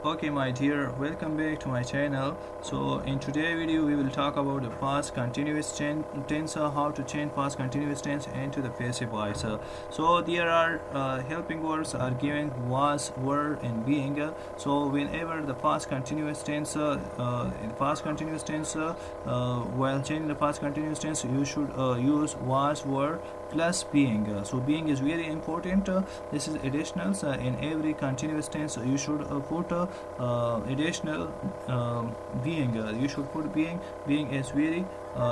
Okay my dear, welcome back to my channel. So in today's video we will talk about the past continuous tense, how to change past continuous tense into the passive voice. So there are helping words are given was, were and being. So whenever the past continuous tense while changing the past continuous tense you should use was, were plus being. So being is very important. This is additional in every continuous tense. You should put additional being. You should put being. Being is very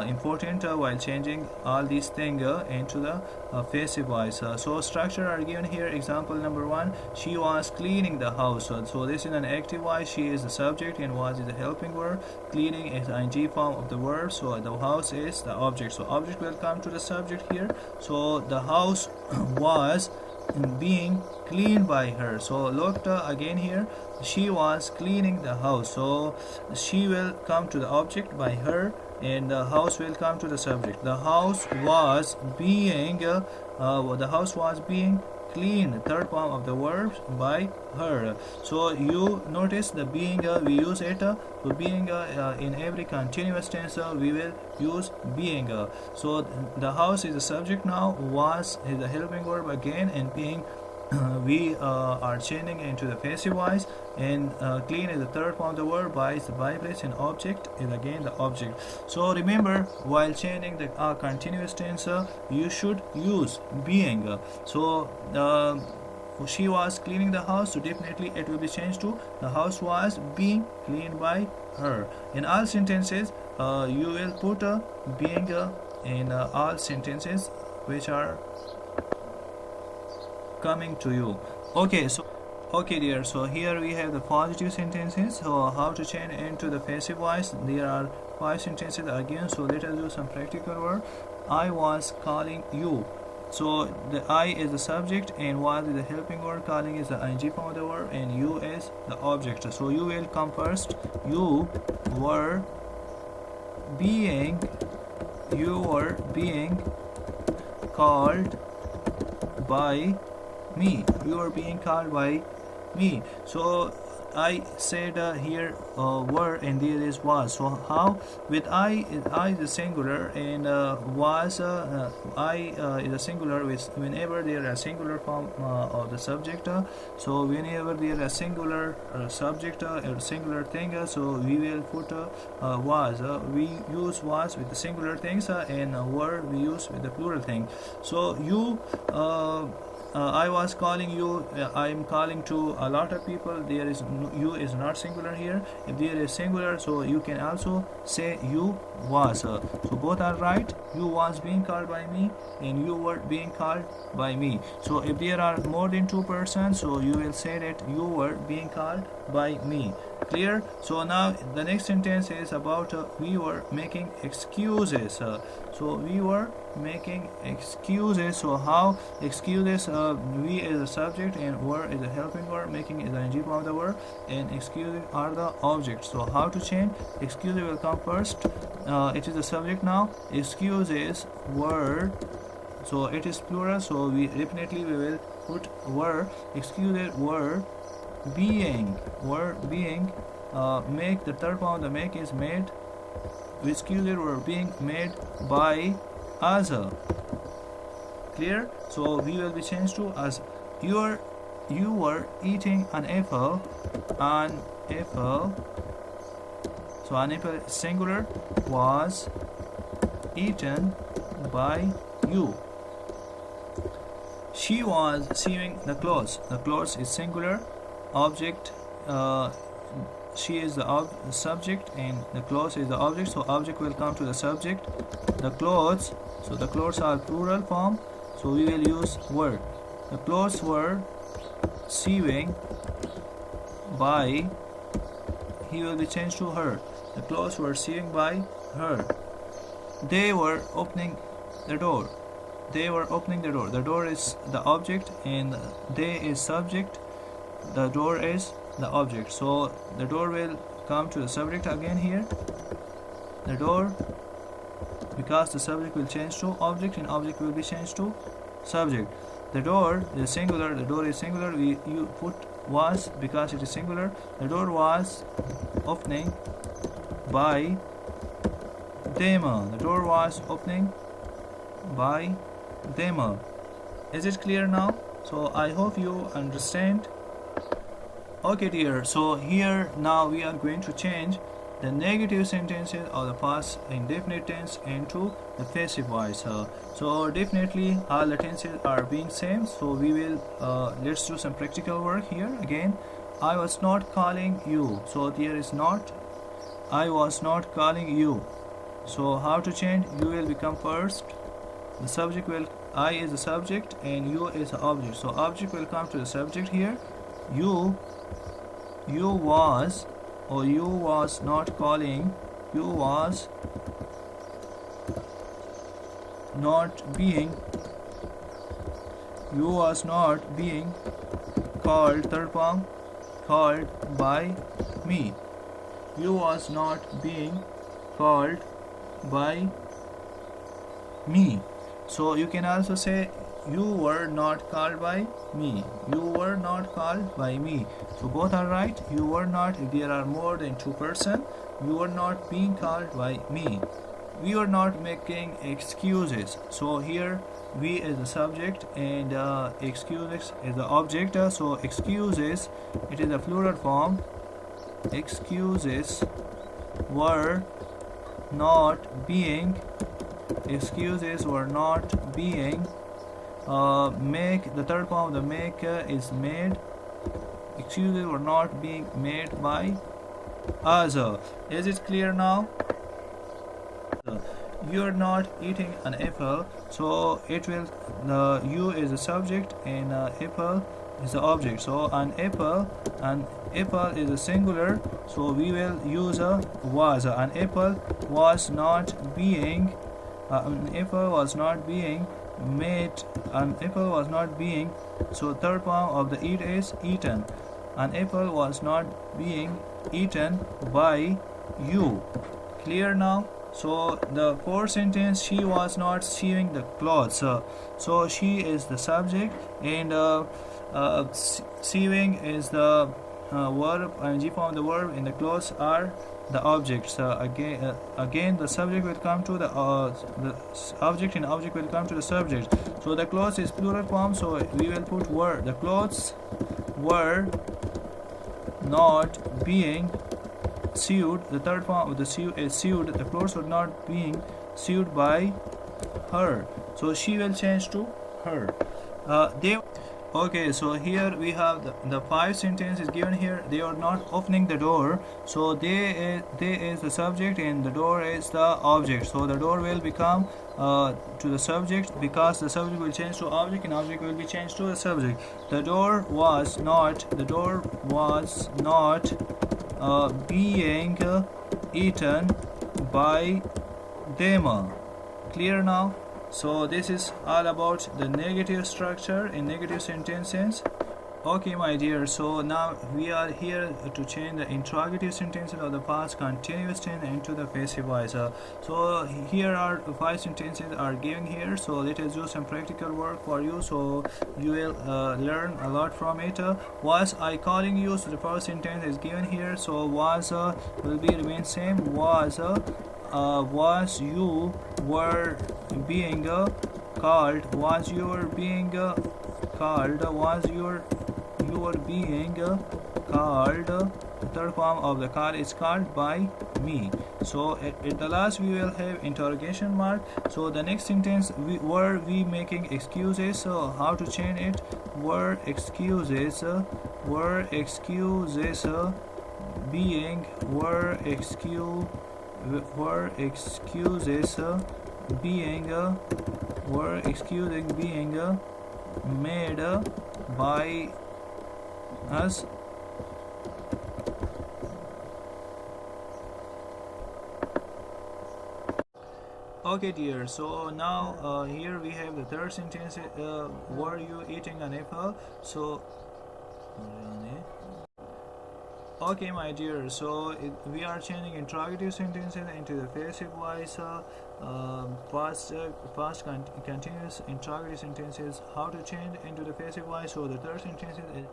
important while changing all these things into the passive voice. So structure are given here. Example number 1, she was cleaning the house. So this is an active voice. She is the subject and was is the helping word. Cleaning is ing form of the verb. So the house is the object. So object will come to the subject here. So the house was being cleaned by her. So look again here, she was cleaning the house. So she will come to the object by her and the house will come to the subject. The house was being cleaned, third form of the verb, by her. So you notice the being, we use it. So being in every continuous tense we will use being. So the house is the subject now, was is the helping verb again, and being we are changing into the passive voice, and clean is the third form of the verb, by is the by place, and object is again the object. So remember, while changing the continuous tense you should use being. So she was cleaning the house, so definitely it will be changed to the house was being cleaned by her. In all sentences you will put being in all sentences which are coming to you. Okay dear, so here we have the positive sentences. So how to change into the passive voice? There are 5 sentences again, so let us do some practical work. I was calling you. So the I is the subject and was is the helping word, calling is the ing form of the verb, and you is the object. So you will come first. You were being called by me. You are being called by me. So I said here were and there is was. So how? With I is a singular and was I is a singular. With whenever there is a singular form of the subject, so whenever there is a singular subject or singular thing, so we will put was. We use was with the singular things and were we use with the plural thing. So you I was calling you, I am calling to a lot of people. There is you is not singular here. If there is singular, so you can also say you was. So both are right. You was being called by me and you were being called by me. So if there are more than 2 persons, so you will say that you were being called by me. Clear? So now the next sentence is about we were making excuses. So we were making excuses. So how? Excuses, we is the subject and were is the helping word, making is the ing form of the verb, and excuses are the object. So how to change? Excuses will come first. It is the subject now. Excuses were, so it is plural, so we definitely we will put were. Excuses were being make, the third form of the make is made. Excuses were being made by us. Clear? So we will be changed to as. You were eating an apple. So an apple is singular, was eaten by you. She was sewing the clothes. The clothes is singular, object. She is the subject and the clothes is the object. So object will come to the subject. The clothes. So the clothes are plural form. So we will use were. The clothes were sewing by. He will be changed to her. The clothes were sewing by her. They were opening the door. They were opening the door. The door is the object and they is subject. The door is the object. So the door will come to the subject again here. The door, because the subject will change to object and object will be changed to subject. The door is singular. The door is singular. You put was, because it is singular, the door was opening by them. The door was opening by them. Is it clear now? So I hope you understand. Okay dear, so here now we are going to change the negative sentences of the past indefinite tense into the passive voice. So definitely all the tenses are being same, so we will let's do some practical work here. Again, I was not calling you, so there is not I was not calling you. So how to change? You will become first, the subject will, I is the subject and you is the object, so object will come to the subject here. You was, or you was not calling, you was not being, you was not being called, third form, called by me. You was not being called by me. So you can also say you were not called by me. You were not called by me. So both are right. You were not, if there are more than two persons, you were not being called by me. We were not making excuses. So here we is the subject and excuses is the object. So excuses, it is a plural form. Excuses were not being, excuses were not being, make, the third form of the make is made. Excuses were not being made by us. Is it clear now? You're not eating an apple, so it will, you is the subject and apple is the object. So an apple is a singular, so we will use a was. An apple was not being, an apple was not being made, an apple was not being, so third form of the eat is eaten. An apple was not being eaten by you. Clear now? So the fourth sentence, she was not sewing the clothes. So she is the subject and sewing is the verb, ing form of the verb, and the clothes are the objects. Again the subject will come to the object and object will come to the subject. So the clothes is plural form, so we will put were. The clothes were not being sewed. The third form of the sew is sewed. The clothes were not being sewed by her, so she will change to her. They, okay, so here we have the five sentences given here. They are not opening the door, so they is the subject and the door is the object. So the door will become to the subject because the subject will change to object and object will be changed to the subject. The door was not being eaten by them. Clear now? So this is all about the negative structure in negative sentences. Okay my dear, so now we are here to change the interrogative sentences of the past continuous tense into the passive voice. So here are five sentences are given here, so let us do some practical work for you, so you will learn a lot from it. Was I calling you? So the first sentence is given here, so was will be remain same. Was you were being called, was you were being called, was you were being called. The third form of the call is called by me. So at the last we will have interrogation mark. So the next sentence, were we making excuses? So how to change it? Were excuses being, were excuses being, were excusing being made by us. Okay dear, so now here we have the third sentence. Were you eating an apple? So okay my dear, so we are changing interrogative sentences into the passive voice. Past continuous interrogative sentences, how to change into the passive voice. So the third sentence is,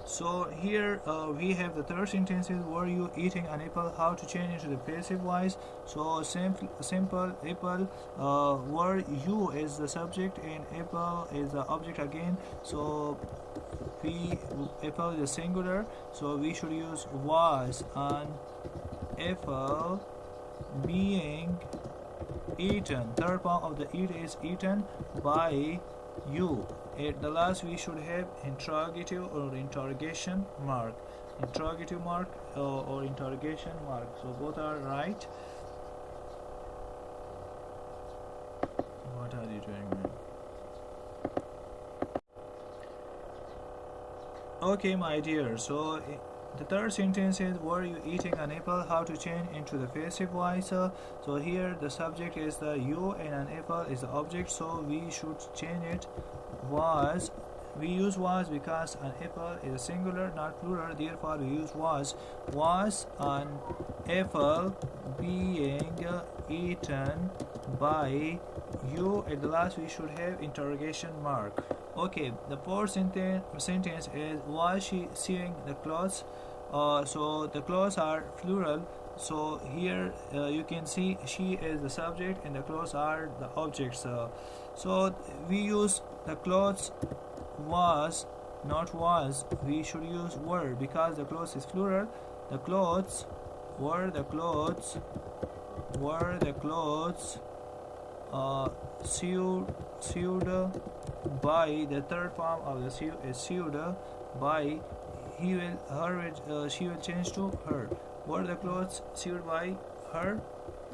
So here we have the third sentence is were you eating an apple, how to change into the passive voice. So simple apple, were you is the subject and apple is the object again. So we apple is singular, so we should use was an apple being eaten. Third form of the eat is eaten by you. At the last we should have interrogative or interrogation mark. Interrogative mark or interrogation mark. So both are right. What are you doing, man? Okay, my dear. So the third sentence is were you eating an apple, how to change into the passive voice. So here the subject is the you and an apple is the object, so we should change it. Was, we use was because an apple is a singular not plural, therefore we use was an apple being eaten by you. At the last we should have interrogation mark. Okay, the fourth sentence is was she sewing the clothes. So the clothes are plural, so here you can see she is the subject and the clothes are the objects. So we use the clothes was, not was. We should use were because the clothes is plural. The clothes were the clothes sewed by. The third form of the sew is sewed by. He will her she will change to her. Were the clothes sewed by her?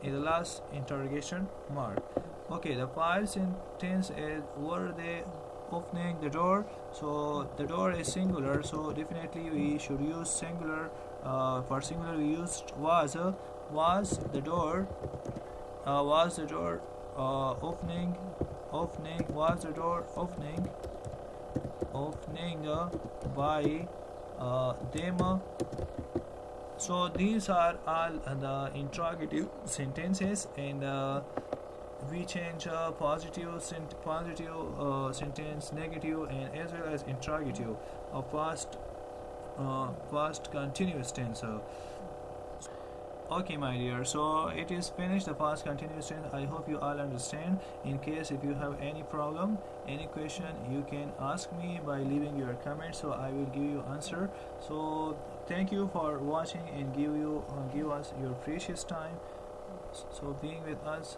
In the last interrogation mark. Okay, the fifth sentence is were they opening the door? So the door is singular, so definitely we should use singular. For singular we used was. Was the door opening was the door opening by them. So these are all the interrogative sentences, and we change positive sentence, negative, and as well as interrogative of past continuous tense. Okay, my dear, so it is finished, the past continuous tense. I hope you all understand. In case if you have any problem, any question, you can ask me by leaving your comment, so I will give you answer. So thank you for watching and give us your precious time, so being with us.